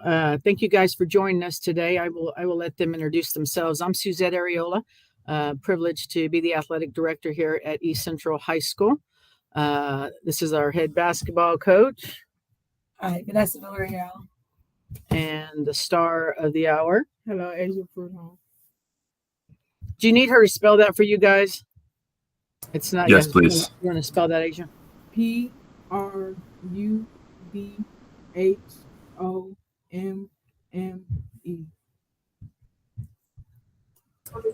Thank you guys for joining us today. I will let them introduce themselves. I'm Suzette Areola, privileged to be the athletic director here at East Central High School. This is our head basketball coach. Hi, Vanessa Villarreal. And the star of the hour. Hello, Asia Prudhomme. Do you need her to spell that for you guys? It's not. Yes, please. You want to spell that, Asia? PRUDHOMME.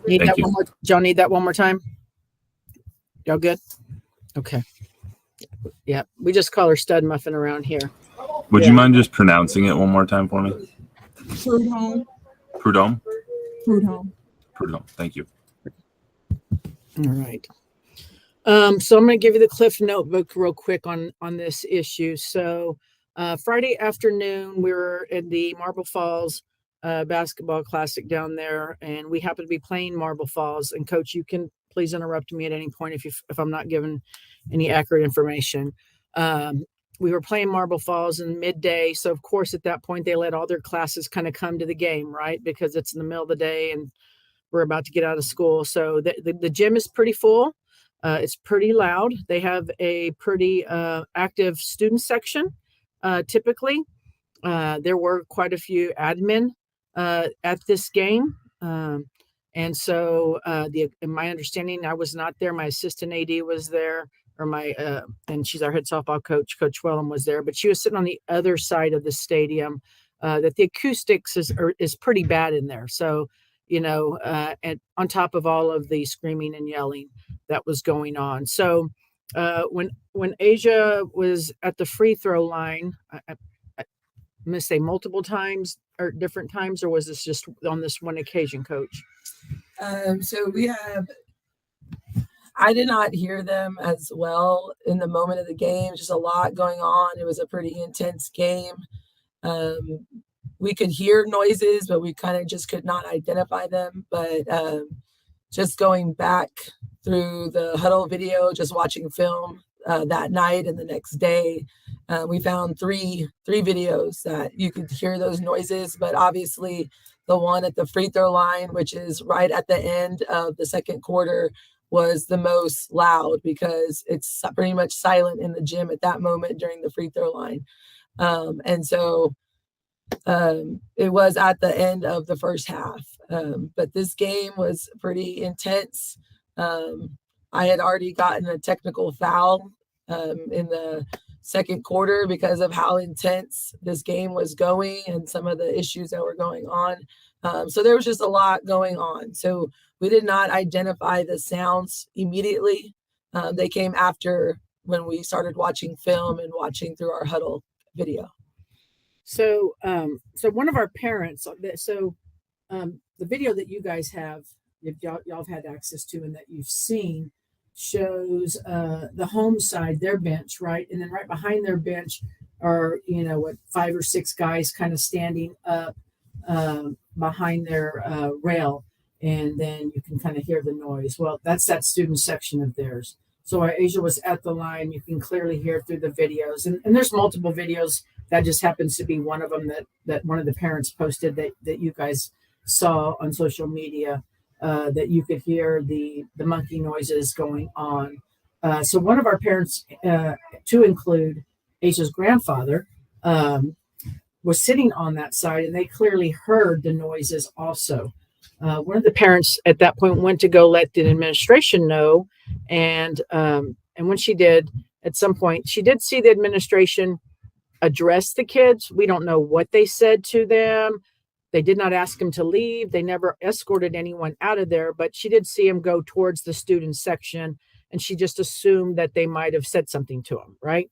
Thank you. Y'all need that one more time? Y'all good? Okay. Yeah, we just call her Stud Muffin around here. Would you mind just pronouncing it one more time for me? Prudhomme. Prudhomme? Prudhomme. Prudhomme. Thank you. All right. So I'm going to give you the Cliff Notebook real quick on this issue. So Friday afternoon, we were at the Marble Falls basketball classic down there, and we happened to be playing Marble Falls. And Coach, you can please interrupt me at any point if I'm not giving any accurate information. We were playing Marble Falls in midday. So of course, at that point, they let all their classes kind of come to the game, right? Because it's in the middle of the day and we're about to get out of school. So the gym is pretty full. It's pretty loud. They have a pretty active student section. Typically, there were quite a few admin at this game. And so in my understanding, I was not there. My assistant AD was there, and she's our head softball coach. Coach Wellham was there, but she was sitting on the other side of the stadium. That the acoustics is pretty bad in there. So, and on top of all of the screaming and yelling that was going on. So when Asia was at the free throw line, I'm going to say multiple times or different times, or was this just on this one occasion, Coach? So I did not hear them as well in the moment of the game. Just a lot going on. It was a pretty intense game. We could hear noises, but we kind of just could not identify them. But just going back through the huddle video, just watching film that night and the next day, we found three videos that you could hear those noises. But obviously, the one at the free throw line, which is right at the end of the second quarter, was the most loud because it's pretty much silent in the gym at that moment during the free throw line. And so it was at the end of the first half. But this game was pretty intense. I had already gotten a technical foul in the second quarter because of how intense this game was going and some of the issues that were going on. So there was just a lot going on. So we did not identify the sounds immediately. They came after when we started watching film and watching through our huddle video. So one of our parents, the video that you guys have, y'all have had access to and that you've seen, shows the home side, their bench, right? And then right behind their bench are, 5 or 6 guys kind of standing up behind their rail. And then you can kind of hear the noise. Well, that's that student section of theirs. So while Asia was at the line, you can clearly hear through the videos. And there's multiple videos. That just happens to be one of them that one of the parents posted that you guys saw on social media, that you could hear the monkey noises going on. So one of our parents, to include Asia's grandfather, was sitting on that side, and they clearly heard the noises also. One of the parents at that point went to go let the administration know, and when she did, at some point, she did see the administration address the kids. We don't know what they said to them. They did not ask them to leave. They never escorted anyone out of there, but she did see them go towards the student section, and she just assumed that they might have said something to them, right?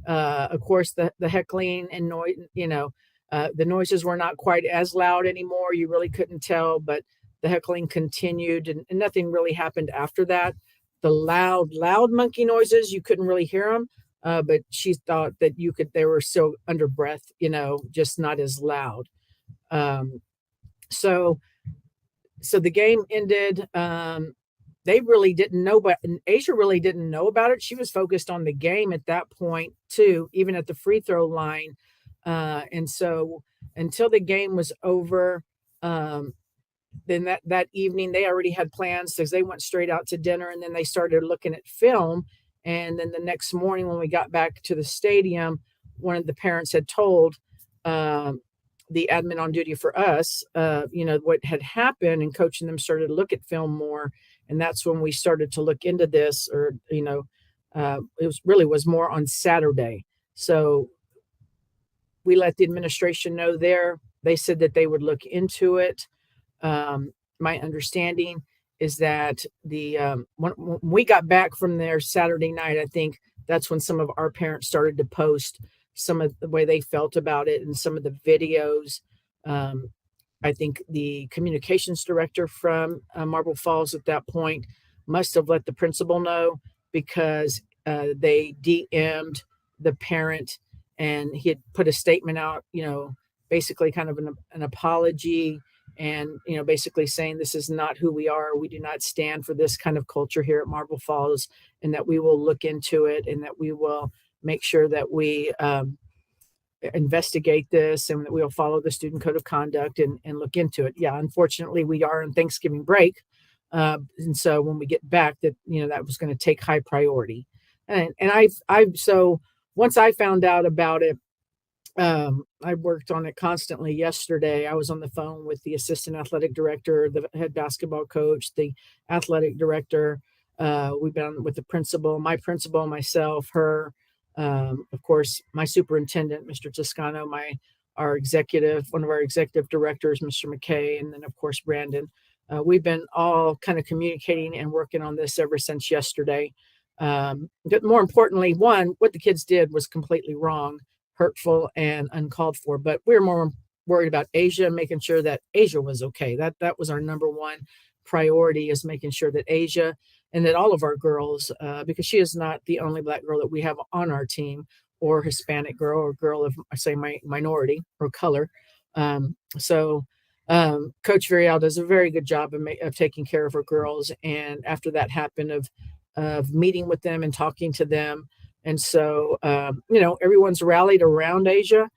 Of course, the heckling and noise, the noises were not quite as loud anymore. You really couldn't tell, but the heckling continued, and nothing really happened after that. The loud monkey noises, you couldn't really hear them, but she thought that they were still under breath, just not as loud. So the game ended. They really didn't know, but Asia really didn't know about it. She was focused on the game at that point too, even at the free throw line. And so until the game was over, then that evening they already had plans because they went straight out to dinner, and then they started looking at film. And then the next morning when we got back to the stadium, one of the parents had told the admin on duty for us, what had happened, and coaching them started to look at film more. And that's when we started to look into this, or, it was more on Saturday. So we let the administration know there. They said that they would look into it. My understanding is that when we got back from there Saturday night, I think that's when some of our parents started to post some of the way they felt about it and some of the videos. I think the communications director from Marble Falls at that point must have let the principal know, because they DM'd the parent, and he had put a statement out, basically kind of an apology, and basically saying this is not who we are. We do not stand for this kind of culture here at Marble Falls, and that we will look into it, and that we will make sure that we investigate this, and that we'll follow the student code of conduct and look into it. Yeah, unfortunately, we are on Thanksgiving break, and so when we get back, that that was going to take high priority. And so once I found out about it, I worked on it constantly yesterday. I was on the phone with the assistant athletic director, the head basketball coach, the athletic director. We've been on with the principal, myself, her, of course, my superintendent, Mr. Toscano, one of our executive directors, Mr. McKay, and then of course, Brandon. We've been all kind of communicating and working on this ever since yesterday. But more importantly, one, what the kids did was completely wrong, hurtful, and uncalled for. But we're more worried about Asia, making sure that Asia was okay. That was our number one priority, is making sure that Asia and that all of our girls, because she is not the only Black girl that we have on our team, or Hispanic girl, or girl of, I say, minority or color. Coach Varial does a very good job of taking care of her girls. And after that happened, of meeting with them and talking to them. And so, everyone's rallied around Asia,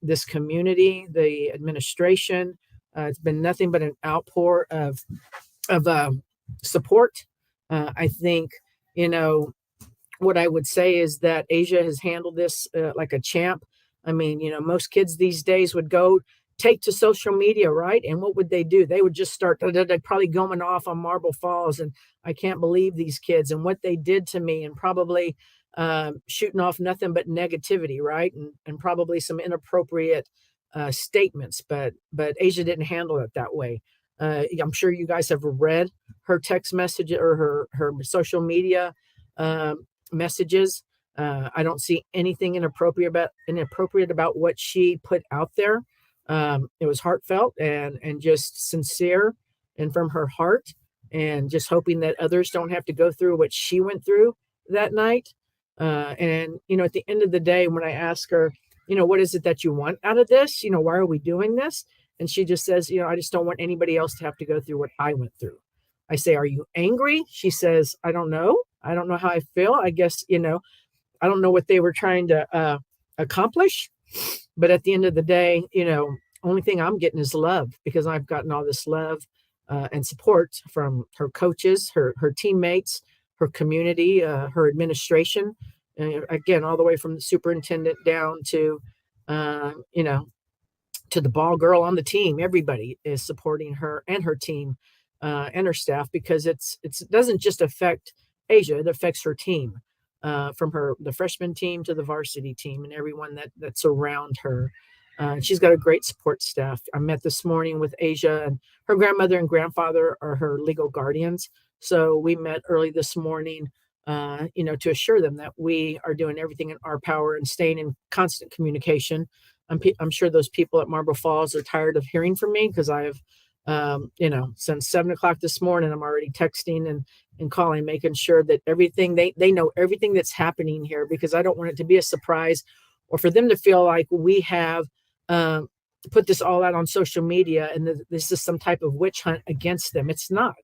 this community, the administration. It's been nothing but an outpour of support. I think, what I would say is that Asia has handled this like a champ. I mean, most kids these days would take to social media, right? And what would they do? They would just start probably going off on Marble Falls, and I can't believe these kids and what they did to me, and probably shooting off nothing but negativity, right? And probably some inappropriate statements, but Asia didn't handle it that way. I'm sure you guys have read her text message or her social media messages. I don't see anything inappropriate about what she put out there. It was heartfelt and just sincere, and from her heart, and just hoping that others don't have to go through what she went through that night. And at the end of the day, when I ask her, what is it that you want out of this? Why are we doing this? And she just says, I just don't want anybody else to have to go through what I went through. I say, are you angry? She says, I don't know. I don't know how I feel. I guess, I don't know what they were trying to accomplish. But at the end of the day, only thing I'm getting is love, because I've gotten all this love and support from her coaches, her teammates, her community, her administration, again, all the way from the superintendent down to, to the ball girl on the team. Everybody is supporting her and her team and her staff, because it doesn't just affect Asia, it affects her team, from the freshman team to the varsity team, and everyone that's around her. She's got a great support staff. I met this morning with Asia, and her grandmother and grandfather are her legal guardians. So we met early this morning, to assure them that we are doing everything in our power and staying in constant communication. I'm sure those people at Marble Falls are tired of hearing from me, because I have, since 7:00 this morning, I'm already texting and calling, making sure that everything, they know everything that's happening here, because I don't want it to be a surprise, or for them to feel like we have put this all out on social media and this is some type of witch hunt against them. It's not.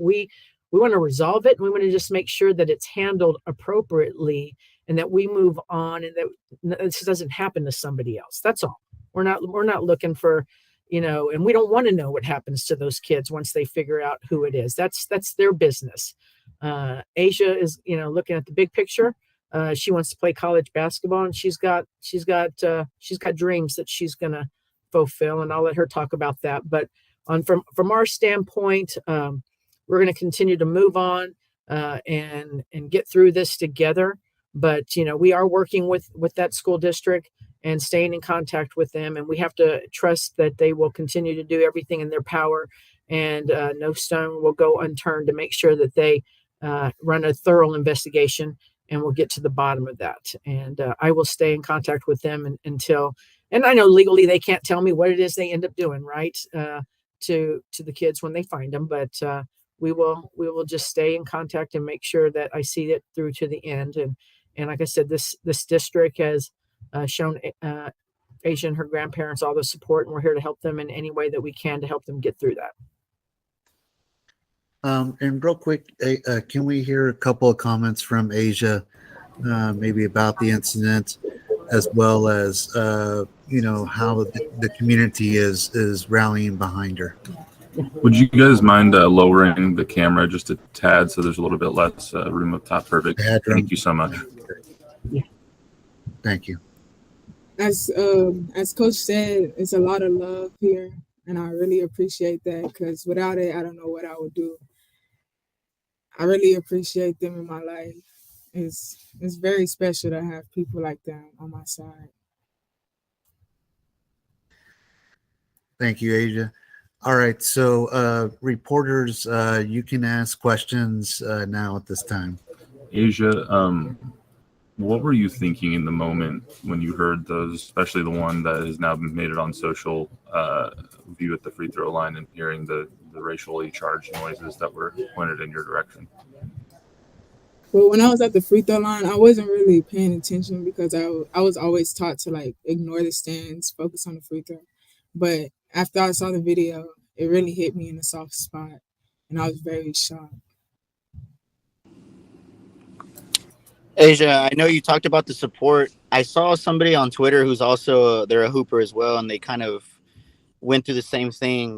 We want to resolve it. We want to just make sure that it's handled appropriately, and that we move on, and that this doesn't happen to somebody else. That's all. We're not looking for, and we don't want to know what happens to those kids once they figure out who it is. That's their business. Asia is, looking at the big picture. She wants to play college basketball, and she's got dreams that she's going to fulfill, and I'll let her talk about that. But from our standpoint, we're going to continue to move on and get through this together. But we are working with that school district and staying in contact with them, and we have to trust that they will continue to do everything in their power, and no stone will go unturned to make sure that they run a thorough investigation, and we'll get to the bottom of that. And I will stay in contact with them until, and I know legally they can't tell me what it is they end up doing, right, to the kids when they find them, but we will just stay in contact and make sure that I see it through to the end. And like I said, this district has shown Asia and her grandparents all the support, and we're here to help them in any way that we can to help them get through that. And real quick, can we hear a couple of comments from Asia, maybe about the incident, as well as how the community is rallying behind her? Would you guys mind lowering the camera just a tad so there's a little bit less room up top? Perfect. Thank you so much. Thank you. As Coach said, it's a lot of love here, and I really appreciate that, because without it, I don't know what I would do. I really appreciate them in my life. It's very special to have people like them on my side. Thank you, Asia. All right, so reporters, you can ask questions now at this time. Asia, what were you thinking in the moment when you heard those, especially the one that has now made it on social view at the free throw line, and hearing the racially charged noises that were pointed in your direction? Well, when I was at the free throw line, I wasn't really paying attention, because I was always taught to ignore the stands, focus on the free throw. But after I saw the video, it really hit me in a soft spot, and I was very shocked. Asia, I know you talked about the support. I saw somebody on Twitter who's also they're a hooper as well, and they kind of went through the same thing.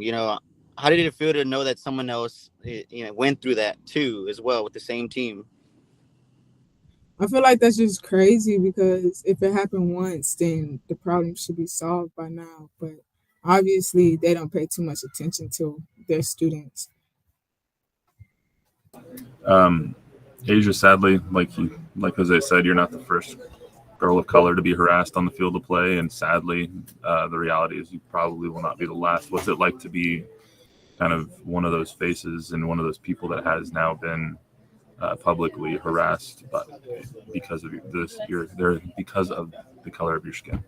How did it feel to know that someone else went through that too as well with the same team? I feel like that's just crazy, because if it happened once, then the problem should be solved by now. But obviously, they don't pay too much attention to their students. Asia, sadly, like Jose said, you're not the first girl of color to be harassed on the field of play, and sadly, the reality is you probably will not be the last. What's it like to be kind of one of those faces and one of those people that has now been publicly harassed, but because of because of the color of your skin?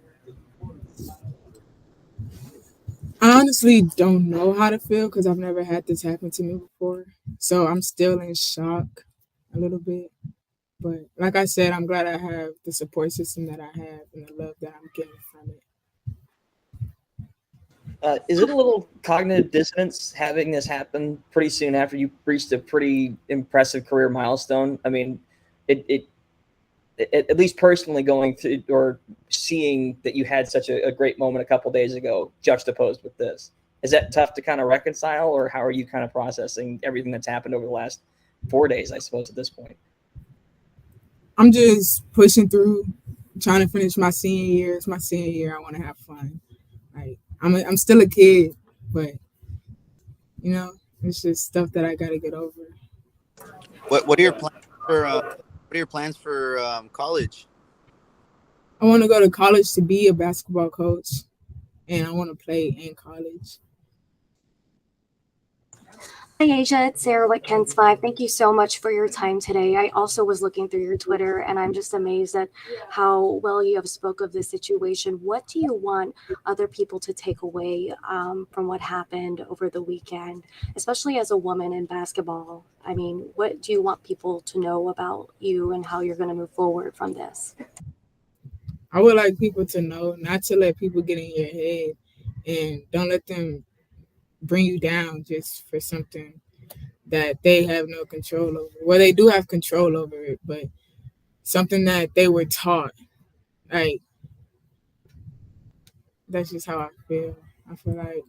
I honestly don't know how to feel, because I've never had this happen to me before. So I'm still in shock a little bit. But like I said, I'm glad I have the support system that I have and the love that I'm getting from it. Is it a little cognitive dissonance having this happen pretty soon after you reached a pretty impressive career milestone? I mean, it at least personally going through or seeing that you had such a great moment a couple days ago juxtaposed with this, is that tough to kind of reconcile, or how are you kind of processing everything that's happened over the last 4 days, I suppose, at this point? I'm just pushing through, trying to finish my senior year. It's my senior year. I want to have fun. I'm still a kid, but it's just stuff that I got to get over. What are your plans for college? I want to go to college to be a basketball coach, and I want to play in college. Hi, Asia. It's Sarah with Ken's 5. Thank you so much for your time today. I also was looking through your Twitter, and I'm just amazed at how well you have spoke of this situation. What do you want other people to take away from what happened over the weekend, especially as a woman in basketball? I mean, what do you want people to know about you and how you're going to move forward from this? I would like people to know not to let people get in your head, and don't let them bring you down just for something that they have no control over. Well, they do have control over it, but something that they were taught. Like, that's just how I feel. I feel like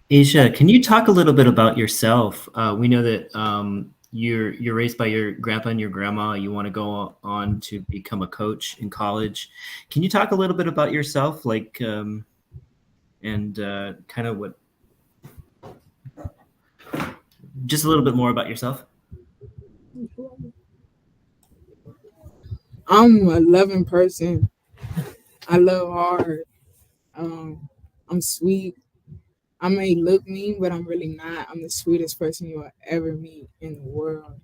Asia, can you talk a little bit about yourself? We know that you're raised by your grandpa and your grandma. You want to go on to become a coach in college. Can you talk a little bit about yourself, like, and kind of what, just a little bit more about yourself? I'm a loving person. I love hard. I'm sweet. I may look mean, but I'm really not. I'm the sweetest person you will ever meet in the world.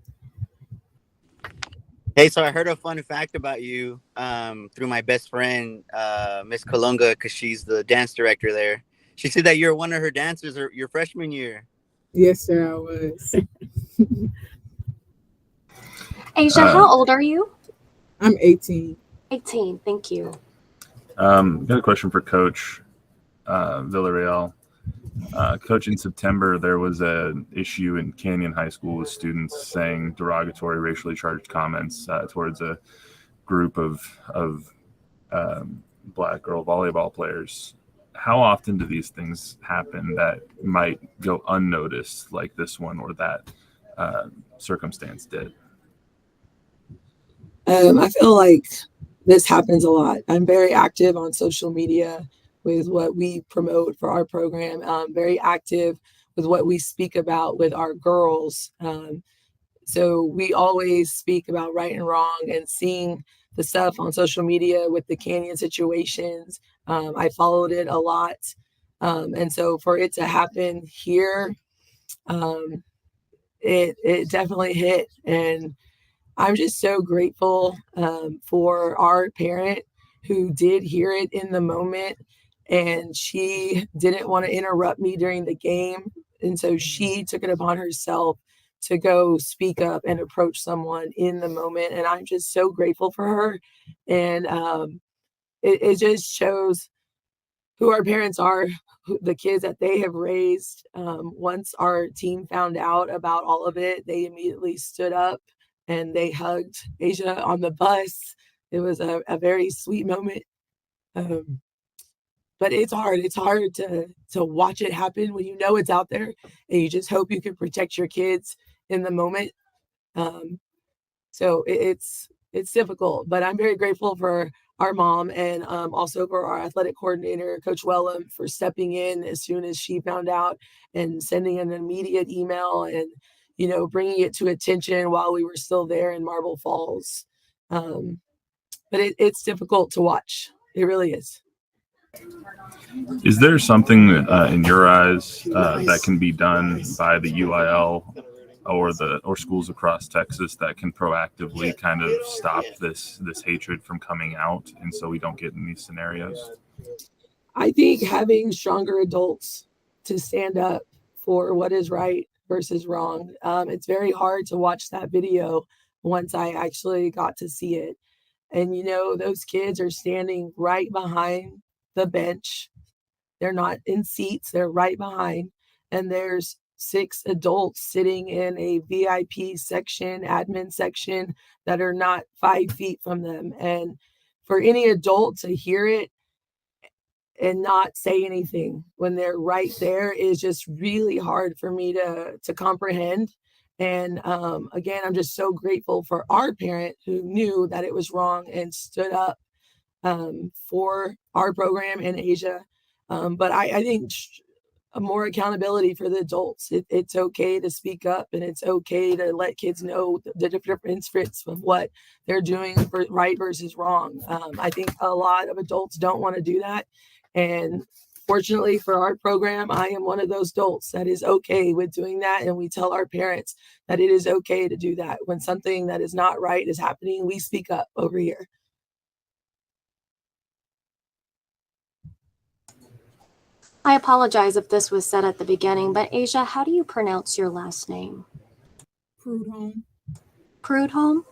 Hey, so I heard a fun fact about you through my best friend, Miss Kalunga, because she's the dance director there. She said that you're one of her dancers your freshman year. Yes, sir, I was. Asia, how old are you? I'm 18. 18. Thank you. Got a question for Coach Villarreal. Coach, in September, there was an issue in Canyon High School with students saying derogatory, racially charged comments towards a group of Black girl volleyball players. How often do these things happen that might go unnoticed, like this one or that circumstance did? I feel like this happens a lot. I'm very active on social media with what we promote for our program. Very active with what we speak about with our girls. So we always speak about right and wrong, and seeing the stuff on social media with the Canyon situations. I followed it a lot. And so for it to happen here, it definitely hit. And I'm just so grateful for our parent who did hear it in the moment, and she didn't want to interrupt me during the game. And so she took it upon herself to go speak up and approach someone in the moment. And I'm just so grateful for her. And it just shows who our parents are, the kids that they have raised. Once our team found out about all of it, they immediately stood up and they hugged Asia on the bus. It was a very sweet moment. But it's hard. It's hard to watch it happen when you know it's out there, and you just hope you can protect your kids in the moment. So it's difficult, but I'm very grateful for our mom, and also for our athletic coordinator, Coach Wellham, for stepping in as soon as she found out and sending an immediate email and, bringing it to attention while we were still there in Marble Falls. But it's difficult to watch. It really is. Is there something in your eyes that can be done by the UIL or schools across Texas that can proactively kind of stop this hatred from coming out, and so we don't get in these scenarios? I think having stronger adults to stand up for what is right versus wrong. It's very hard to watch that video once I actually got to see it. And, those kids are standing right behind the bench. They're not in seats, they're right behind. And there's 6 adults sitting in a VIP section, admin section, that are not 5 feet from them. And for any adult to hear it and not say anything when they're right there is just really hard for me to comprehend. And again, I'm just so grateful for our parent who knew that it was wrong and stood up for our program in Asia. But I think more accountability for the adults. It's okay to speak up, and it's okay to let kids know the difference of what they're doing for right versus wrong. I think a lot of adults don't want to do that. And fortunately for our program, I am one of those adults that is okay with doing that. And we tell our parents that it is okay to do that. When something that is not right is happening, we speak up over here. I apologize if this was said at the beginning, but Asia, how do you pronounce your last name? Prudhomme. Prudhomme?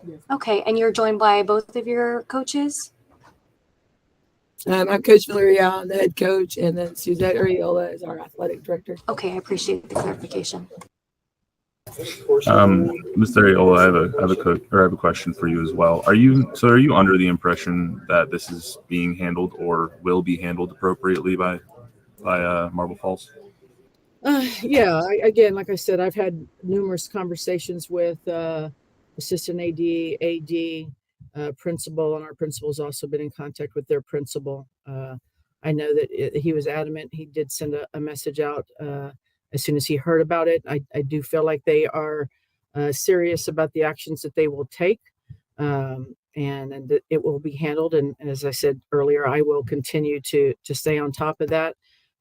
Yes. Okay, and you're joined by both of your coaches? I'm Coach Villarreal, the head coach, and then Suzette Uriola is our athletic director. Okay, I appreciate the clarification. Mr. Areola, I have a question for you as well. Are you under the impression that this is being handled or will be handled appropriately by Marble Falls? Yeah, again, like I said, I've had numerous conversations with assistant AD, principal, and our principal's also been in contact with their principal. I know that he was adamant. He did send a message out as soon as he heard about it. I do feel like they are serious about the actions that they will take, and that it will be handled. And as I said earlier, I will continue to stay on top of that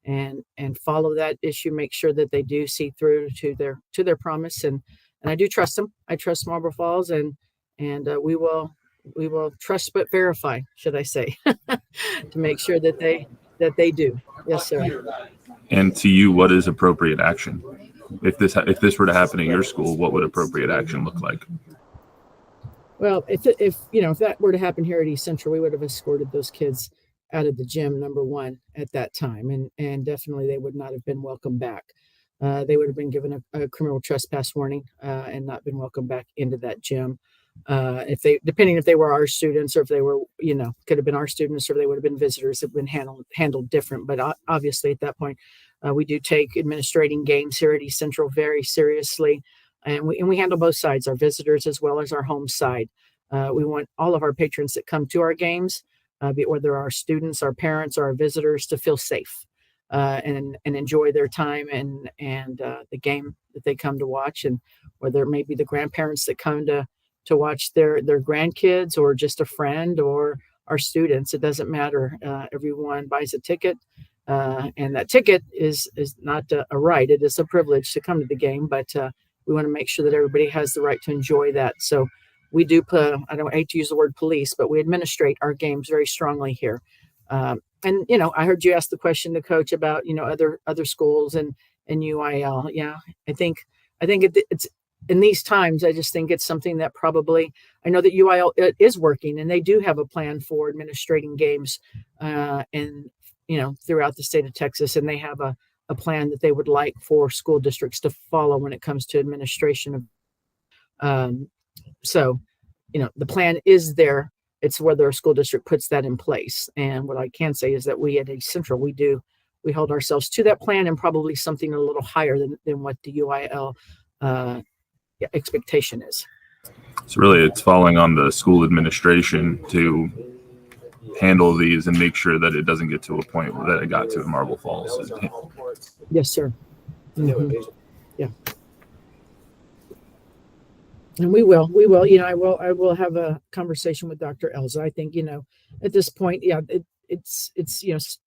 and follow that issue, make sure that they do see through to their promise. And I do trust them. I trust Marble Falls, and we will trust but verify, should I say, to make sure that they do. Yes, sir. And to you, what is appropriate action? If this were to happen at your school, what would appropriate action look like? Well, if that were to happen here at East Central, we would have escorted those kids out of the gym, number one, at that time, and definitely they would not have been welcome back. They would have been given a criminal trespass warning and not been welcomed back into that gym. Depending if they were our students or if they were, could have been our students or they would have been visitors, have been handled different. But obviously at that point, we do take administrating games here at East Central very seriously. And we handle both sides, our visitors as well as our home side. We want all of our patrons that come to our games, whether our students, our parents, or our visitors, to feel safe and enjoy their time and the game that they come to watch. And whether it may be the grandparents that come to watch their grandkids or just a friend or our students, it doesn't matter. Everyone buys a ticket, and that ticket is not a right. It is a privilege to come to the game, but we want to make sure that everybody has the right to enjoy that. So we do put, I don't hate to use the word police, but we administrate our games very strongly here. And, I heard you ask the question to Coach about, other schools and UIL. Yeah, I think it's in these times, I just think it's something that probably, I know that UIL is working and they do have a plan for administrating games throughout the state of Texas. And they have a plan that they would like for school districts to follow when it comes to administration of so, the plan is there. It's whether a school district puts that in place. And what I can say is that we at East Central, we hold ourselves to that plan and probably something a little higher than what the UIL expectation is. So really, it's falling on the school administration to handle these and make sure that it doesn't get to a point that it got to in Marble Falls. Yes, sir. Mm-hmm. Yeah. And we will, I will have a conversation with Dr. Elza. I think, at this point, it's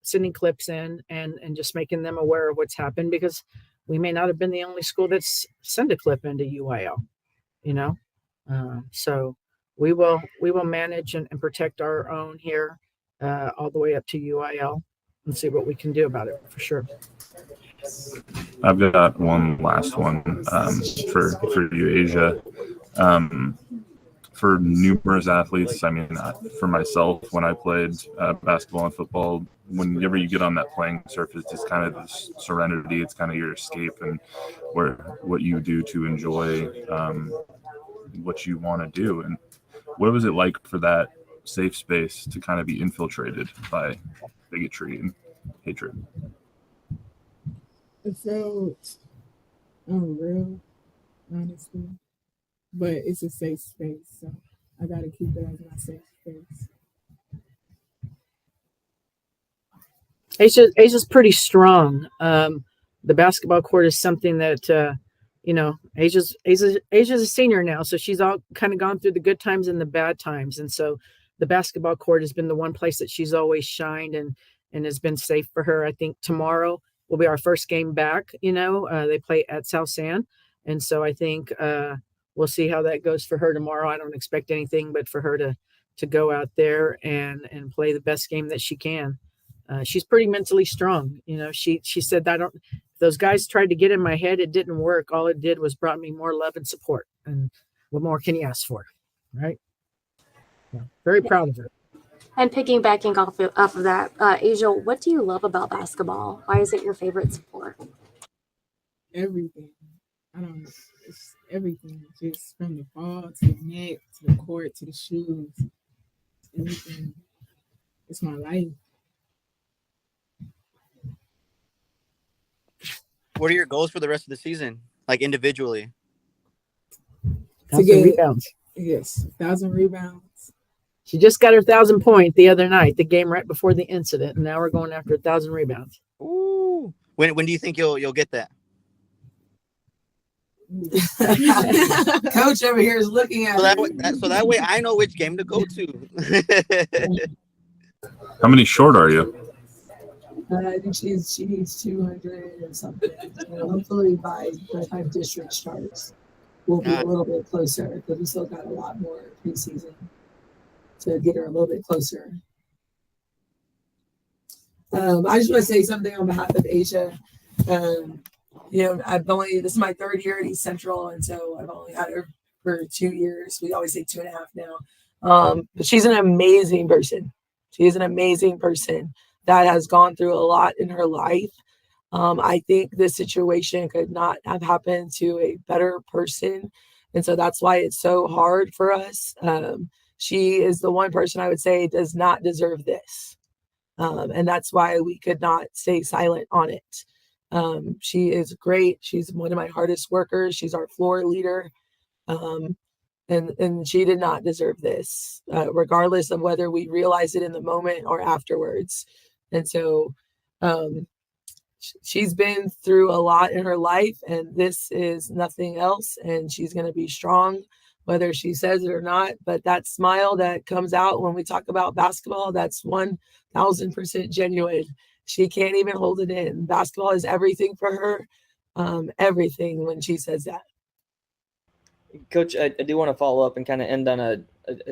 sending clips in and just making them aware of what's happened, because we may not have been the only school that's sent a clip into UIL, so we will manage and protect our own here all the way up to UIL and see what we can do about it, for sure. I've got one last one for you, Asia. For numerous athletes, for myself, when I played basketball and football, whenever you get on that playing surface, it's kind of this serenity. It's kind of your escape and what you do to enjoy what you want to do. And what was it like for that safe space to kind of be infiltrated by bigotry and hatred? It felt unreal, honestly, but it's a safe space, so I gotta keep it as my safe space. Asia's pretty strong. The basketball court is something that Asia's a senior now, so she's all kind of gone through the good times and the bad times, and so the basketball court has been the one place that she's always shined and has been safe for her. I think tomorrow will be our first game back. They play at South San, and so I think we'll see how that goes for her tomorrow. I don't expect anything but for her to go out there and play the best game that she can. She's pretty mentally strong. She said, those guys tried to get in my head. It didn't work. All it did was brought me more love and support. And what more can you ask for? Right. Yeah, very proud of her. And piggybacking off of that, Asia, what do you love about basketball? Why is it your favorite sport? Everything. I don't know. everything, just from the ball to the net to the court to the shoes, everything. It's my life. What are your goals for the rest of the season, like individually? To get rebounds. Yes, 1,000 rebounds. She just got her 1,000 point the other night, the game right before the incident, and now we're going after 1,000 rebounds. Ooh. When do you think you'll get that? Coach over here is looking at So that way I know which game to go to. How many short are you? I think she needs 200 or something. Hopefully by the time district starts, we'll be a little bit closer because we still got a lot more preseason to get her a little bit closer. I just want to say something on behalf of Asia. This is my third year at East Central, and so I've only had her for 2 years. We always say 2.5 now. But she's an amazing person. She is an amazing person that has gone through a lot in her life. I think this situation could not have happened to a better person. And so that's why it's so hard for us. She is the one person I would say does not deserve this. And that's why we could not stay silent on it. She is great. She's one of my hardest workers. She's our floor leader. And she did not deserve this, regardless of whether we realize it in the moment or afterwards. And so she's been through a lot in her life, and this is nothing else. And she's going to be strong, whether she says it or not. But that smile that comes out when we talk about basketball, that's 1,000% genuine. She can't even hold it in. Basketball is everything for her, everything when she says that. Coach, I do want to follow up and kind of end on a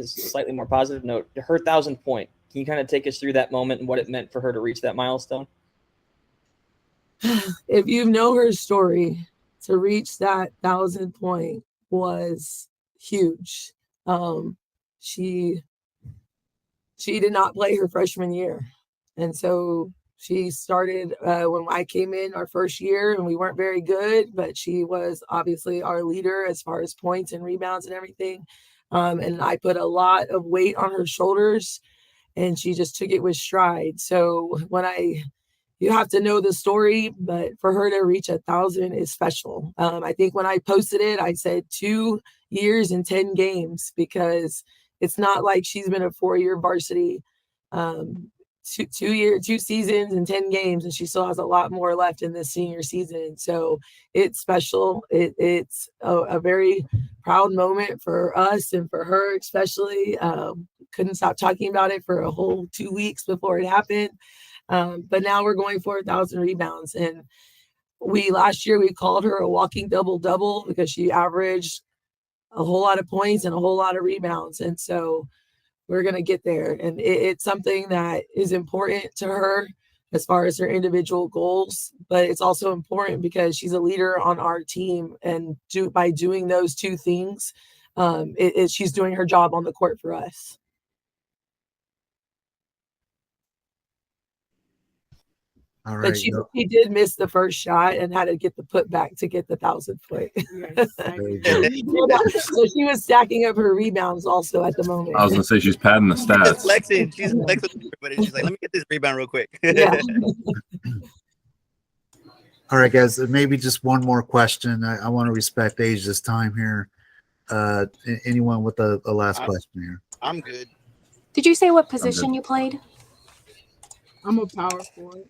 slightly more positive note. Her 1,000th point. Can you kind of take us through that moment and what it meant for her to reach that milestone? If you know her story, to reach that 1,000 point was huge. She did not play her freshman year. And so she started when I came in our first year, and we weren't very good, but she was obviously our leader as far as points and rebounds and everything. And I put a lot of weight on her shoulders, and she just took it with stride. So you have to know the story, but for her to reach 1,000 is special. I think when I posted it, I said 2 years and 10 games, because it's not like she's been a 4-year varsity. 2 seasons and 10 games, and she still has a lot more left in this senior season. So it's special. It's a very proud moment for us and for her especially. Couldn't stop talking about it for a whole 2 weeks before it happened. But now we're going for 1,000 rebounds. And last year we called her a walking double-double because she averaged a whole lot of points and a whole lot of rebounds. And so we're going to get there. And it's something that is important to her as far as her individual goals, but it's also important because she's a leader on our team. And by doing those two things, she's doing her job on the court for us. All right. But she did miss the first shot and had to get the putback to get the 1,000th point. Yes, So she was stacking up her rebounds also at the moment. I was gonna say she's padding the stats. She's flexing, but she's like, let me get this rebound real quick. Yeah. All right, guys. Maybe just one more question. I want to respect Asia's time here. Anyone with a last question here? I'm good. Did you say what position you played? I'm a power forward.